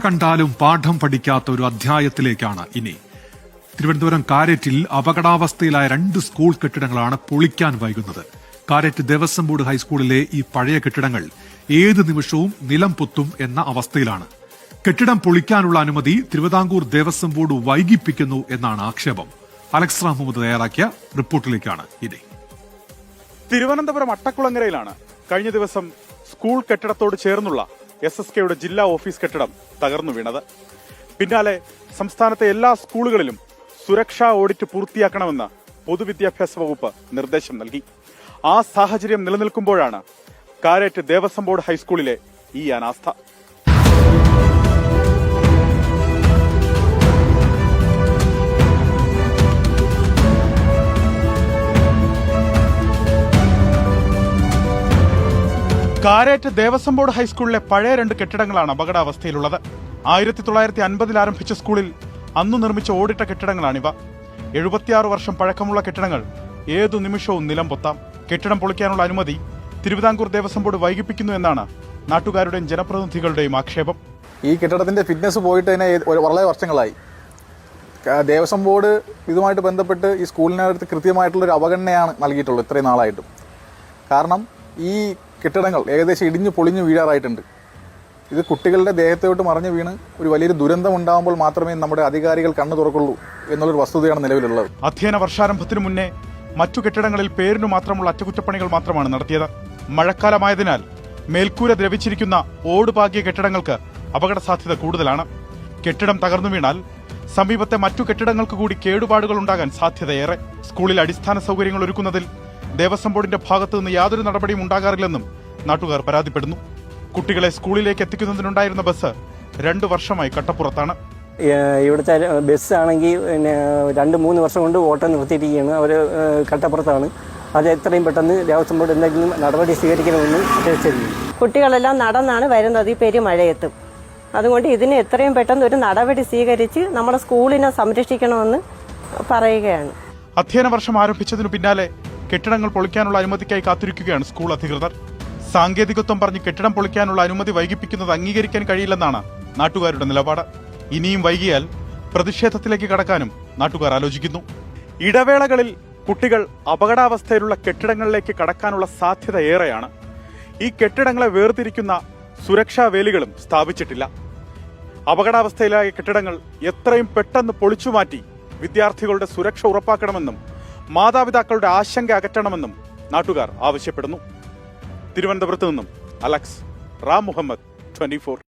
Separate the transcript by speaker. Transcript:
Speaker 1: കണ്ടാലും പാഠം പഠിക്കാത്ത ഒരു അധ്യായത്തിലേക്കാണ് ഇനി. തിരുവനന്തപുരം കാരറ്റിൽ അപകടാവസ്ഥയിലായ 2 സ്കൂൾ കെട്ടിടങ്ങളാണ് പൊളിക്കാൻ വൈകുന്നത്. കാരറ്റ് ദേവസ്വം ബോർഡ് ഹൈസ്കൂളിലെ ഈ പഴയ കെട്ടിടങ്ങൾ ഏത് നിമിഷവും നിലം പൊത്തും എന്ന അവസ്ഥയിലാണ്. കെട്ടിടം പൊളിക്കാനുള്ള അനുമതി തിരുവിതാംകൂർ ദേവസ്വം ബോർഡ് വൈകിപ്പിക്കുന്നു എന്നാണ് ആക്ഷേപം. അലക്സ് മുഹമ്മദ് തയ്യാറാക്കിയ റിപ്പോർട്ടിലേക്കാണ് ഇനി.
Speaker 2: തിരുവനന്തപുരം അട്ടക്കുളങ്ങരയിലാണ് കഴിഞ്ഞ ദിവസം സ്കൂൾ കെട്ടിടത്തോട് ചേർന്നുള്ള SSKയുടെ ജില്ലാ ഓഫീസ് കെട്ടിടം തകർന്നു വീണത്. പിന്നാലെ സംസ്ഥാനത്തെ എല്ലാ സ്കൂളുകളിലും സുരക്ഷാ ഓഡിറ്റ് പൂർത്തിയാക്കണമെന്ന് പൊതുവിദ്യാഭ്യാസ വകുപ്പ് നിർദ്ദേശം നൽകി. ആ സാഹചര്യം നിലനിൽക്കുമ്പോഴാണ് കാരറ്റ് ദേവസ്വം ബോർഡ് ഹൈസ്കൂളിലെ ഈ അനാസ്ഥ. കാരറ്റ് ദേവസ്വം ബോർഡ് ഹൈസ്കൂളിലെ പഴയ 2 കെട്ടിടങ്ങളാണ് അപകടാവസ്ഥയിലുള്ളത്. 1950 ആരംഭിച്ച സ്കൂളിൽ അന്നു നിർമ്മിച്ച ഓടിട്ട കെട്ടിടങ്ങളാണിവ. 76 വർഷം പഴക്കമുള്ള കെട്ടിടങ്ങൾ ഏതു നിമിഷവും നിലം പൊത്താം. കെട്ടിടം പൊളിക്കാനുള്ള അനുമതി തിരുവിതാംകൂർ ദേവസ്വം ബോർഡ് വൈകിപ്പിക്കുന്നു എന്നാണ് നാട്ടുകാരുടെയും ജനപ്രതിനിധികളുടെയും ആക്ഷേപം.
Speaker 3: ഈ കെട്ടിടത്തിന്റെ ഫിറ്റ്നസ് പോയിട്ട് തന്നെ വളരെ വർഷങ്ങളായി. ദേവസ്വം ബോർഡ് ഇതുമായിട്ട് ബന്ധപ്പെട്ട് ഈ സ്കൂളിനകത്ത് കൃത്യമായിട്ടുള്ളൊരു അവഗണനയാണ് നൽകിയിട്ടുള്ളത് ഇത്രയും നാളായിട്ടും. കാരണം ഈ കെട്ടിടങ്ങൾ ഏകദേശം ഇടിഞ്ഞു പൊളിഞ്ഞു വീഴാറായിട്ടുണ്ട്. ഇത് കുട്ടികളുടെ ദേഹത്തോട്ട് മറിഞ്ഞു വീണ് ഒരു വലിയൊരു ദുരന്തം ഉണ്ടാകുമ്പോൾ മാത്രമേ നമ്മുടെ അധികാരികൾ കണ്ണു തുറക്കുള്ളൂ എന്നുള്ളൊരു വസ്തുതയാണ് നിലവിലുള്ളത്.
Speaker 2: അധ്യയന വർഷാരംഭത്തിനു മുന്നേ മറ്റു കെട്ടിടങ്ങളിൽ പേരിനു മാത്രമുള്ള അറ്റകുറ്റപ്പണികൾ മാത്രമാണ് നടത്തിയത്. മഴക്കാലമായതിനാൽ മേൽക്കൂര ദ്രവിച്ചിരിക്കുന്ന ഓടുപാകിയ കെട്ടിടങ്ങൾക്ക് അപകട സാധ്യത കൂടുതലാണ്. കെട്ടിടം തകർന്നു വീണാൽ സമീപത്തെ മറ്റു കെട്ടിടങ്ങൾക്ക് കൂടി കേടുപാടുകൾ ഉണ്ടാകാൻ സാധ്യതയേറെ. സ്കൂളിൽ അടിസ്ഥാന സൗകര്യങ്ങൾ ഒരുക്കുന്നതിൽ ദേവസ്വം ബോർഡിന്റെ ഭാഗത്തു നിന്ന് യാതൊരു നടപടിയും ഉണ്ടാകാറില്ലെന്നും നാട്ടുകാർ പരാതിപ്പെടുന്നു. കുട്ടികളെ സ്കൂളിലേക്ക് എത്തിക്കുന്നതിനുണ്ടായിരുന്ന ബസ് 2 വർഷമായി കട്ടപ്പുറത്താണ്.
Speaker 4: ഇവിടുത്തെ ബസ് ആണെങ്കിൽ 2-3 വർഷം കൊണ്ട് ഓട്ടം നിർത്തിയിരിക്കുകയാണ്. അവർ കട്ടപ്പുറത്താണ്. അത് എത്രയും പെട്ടെന്ന് ദേവസ്വം ബോർഡ് എന്തെങ്കിലും നടപടി സ്വീകരിക്കണമെന്ന് അപേക്ഷിച്ചിരുന്നു.
Speaker 5: കുട്ടികളെല്ലാം നടന്നാണ് വരുന്നത് ഈ പെരുമഴയെത്തും. അതുകൊണ്ട് ഇതിന് എത്രയും പെട്ടെന്ന് ഒരു നടപടി സ്വീകരിച്ച് നമ്മുടെ സ്കൂളിനെ സംരക്ഷിക്കണമെന്ന് പറയുകയാണ്.
Speaker 2: അധ്യയന വർഷം ആരംഭിച്ചതിനു പിന്നാലെ കെട്ടിടങ്ങൾ പൊളിക്കാനുള്ള അനുമതിക്കായി കാത്തിരിക്കുകയാണ് സ്കൂൾ അധികൃതർ. സാങ്കേതികത്വം പറഞ്ഞ് കെട്ടിടം പൊളിക്കാനുള്ള അനുമതി വൈകിപ്പിക്കുന്നത് അംഗീകരിക്കാൻ കഴിയില്ലെന്നാണ് നാട്ടുകാരുടെ നിലപാട്. ഇനിയും വൈകിയാൽ പ്രതിഷേധത്തിലേക്ക് കടക്കാനും നാട്ടുകാർ ആലോചിക്കുന്നു. ഇടവേളകളിൽ കുട്ടികൾ അപകടാവസ്ഥയിലുള്ള കെട്ടിടങ്ങളിലേക്ക് കടക്കാനുള്ള സാധ്യത ഏറെയാണ്. ഈ കെട്ടിടങ്ങളെ വേർതിരിക്കുന്ന സുരക്ഷാ വേലികളും സ്ഥാപിച്ചിട്ടില്ല. അപകടാവസ്ഥയിലായ കെട്ടിടങ്ങൾ എത്രയും പെട്ടെന്ന് പൊളിച്ചുമാറ്റി വിദ്യാർത്ഥികളുടെ സുരക്ഷ ഉറപ്പാക്കണമെന്നും മാതാപിതാക്കളുടെ ആശങ്ക അകറ്റണമെന്നും നാട്ടുകാർ ആവശ്യപ്പെടുന്നു. തിരുവനന്തപുരത്ത് നിന്നും അലക്സ് മുഹമ്മദ്, 24.